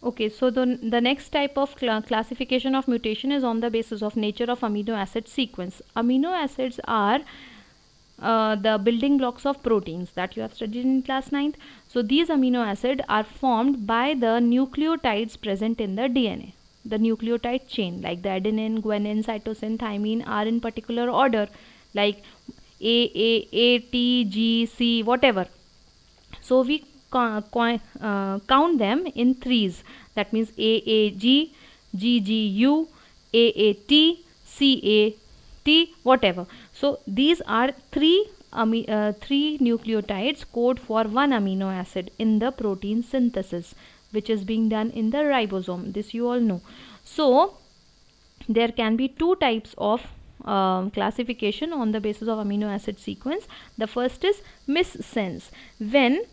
Okay, so the next type of classification of mutation is on the basis of nature of amino acid sequence. Amino acids are the building blocks of proteins that you have studied in class 9th. So these amino acids are formed by the nucleotides present in the DNA. The nucleotide chain, like the adenine, guanine, cytosine, thymine, are in particular order, like A, T, G, C, whatever. So we count them in threes. That means AAG, GGU, AAT, CAT, whatever. So these are three nucleotides code for one amino acid in the protein synthesis, which is being done in the ribosome. This you all know. So there can be two types of classification on the basis of amino acid sequence. The first is missense, when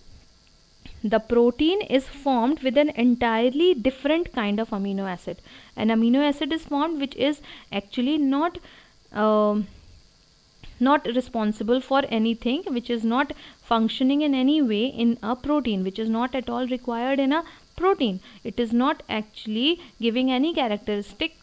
the protein is formed with an entirely different kind of amino acid. An amino acid is formed which is actually not responsible for anything, which is not functioning in any way in a protein, which is not at all required in a protein. It is not actually giving any characteristic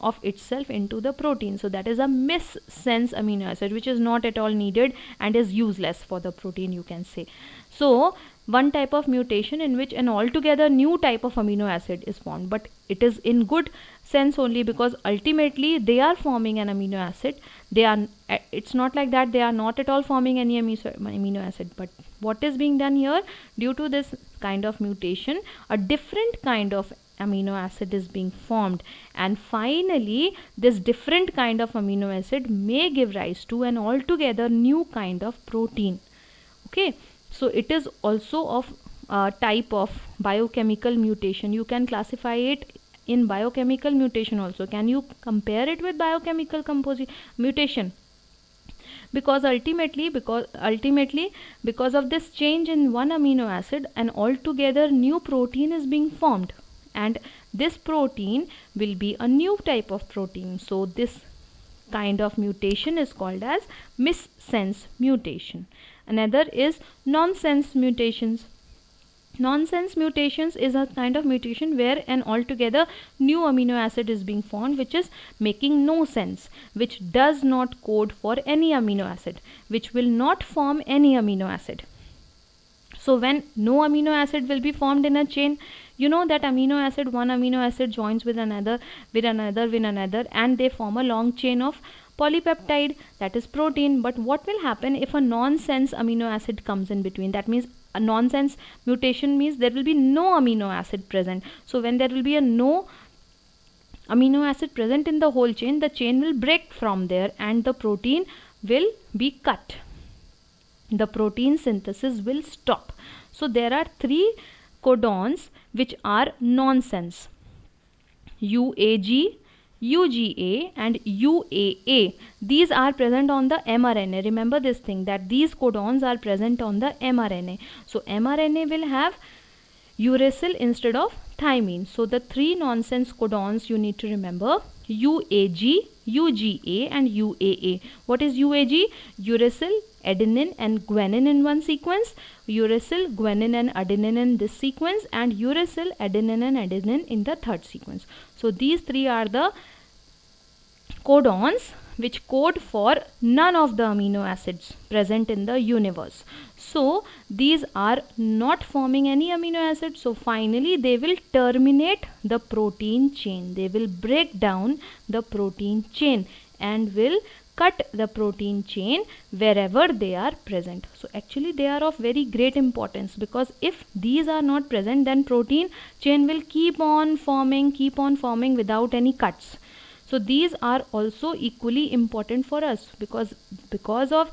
of itself into the protein. So that is a missense amino acid, which is not at all needed and is useless for the protein, you can say. So one type of mutation in which an altogether new type of amino acid is formed, but it is in good sense only, because ultimately they are forming an amino acid. It's not like that they are not at all forming any amino acid, but what is being done here, due to this kind of mutation, a different kind of amino acid is being formed, and finally this different kind of amino acid may give rise to an altogether new kind of protein. Okay, so it is also of type of biochemical mutation. You can classify it in biochemical mutation also. Can you compare it with biochemical mutation? Because ultimately because of this change in one amino acid, an altogether new protein is being formed, and this protein will be a new type of protein. So this kind of mutation is called as missense mutation. Another is nonsense mutations. Nonsense mutations is a kind of mutation where an altogether new amino acid is being formed, which is making no sense, which does not code for any amino acid, which will not form any amino acid. So when no amino acid will be formed in a chain, you know that one amino acid joins with another, and they form a long chain of polypeptide, that is protein. But what will happen if a nonsense amino acid comes in between? That means a nonsense mutation means there will be no amino acid present. So when there will be a no amino acid present in the whole chain, the chain will break from there and the protein will be cut. The protein synthesis will stop. So there are three codons which are nonsense: UAG, UGA and UAA. These are present on the mRNA. Remember this thing, that these codons are present on the mRNA. So mRNA will have uracil instead of thymine. So the three nonsense codons you need to remember: UAG, UGA and UAA. What is UAG? Uracil, adenine and guanine in one sequence, uracil, guanine and adenine in this sequence, and uracil, adenine and adenine in the third sequence. So these three are the codons which code for none of the amino acids present in the universe. So these are not forming any amino acid. So finally they will terminate the protein chain. They will break down the protein chain and will cut the protein chain wherever they are present. So actually they are of very great importance, because if these are not present, then protein chain will keep on forming without any cuts. So these are also equally important for us, because of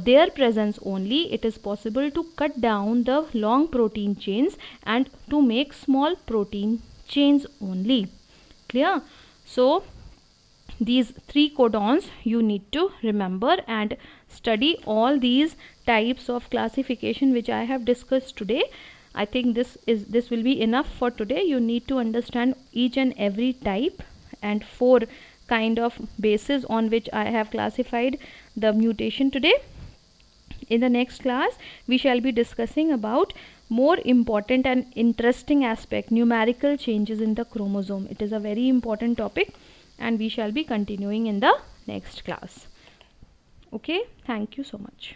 their presence only it is possible to cut down the long protein chains and to make small protein chains only. Clear? So these three codons you need to remember and study all these types of classification which I have discussed today. I think this will be enough for today. You need to understand each and every type and four kind of bases on which I have classified the mutation today. In the next class we shall be discussing about more important and interesting aspect, numerical changes in the chromosome. It is a very important topic and we shall be continuing in the next class. Okay, thank you so much.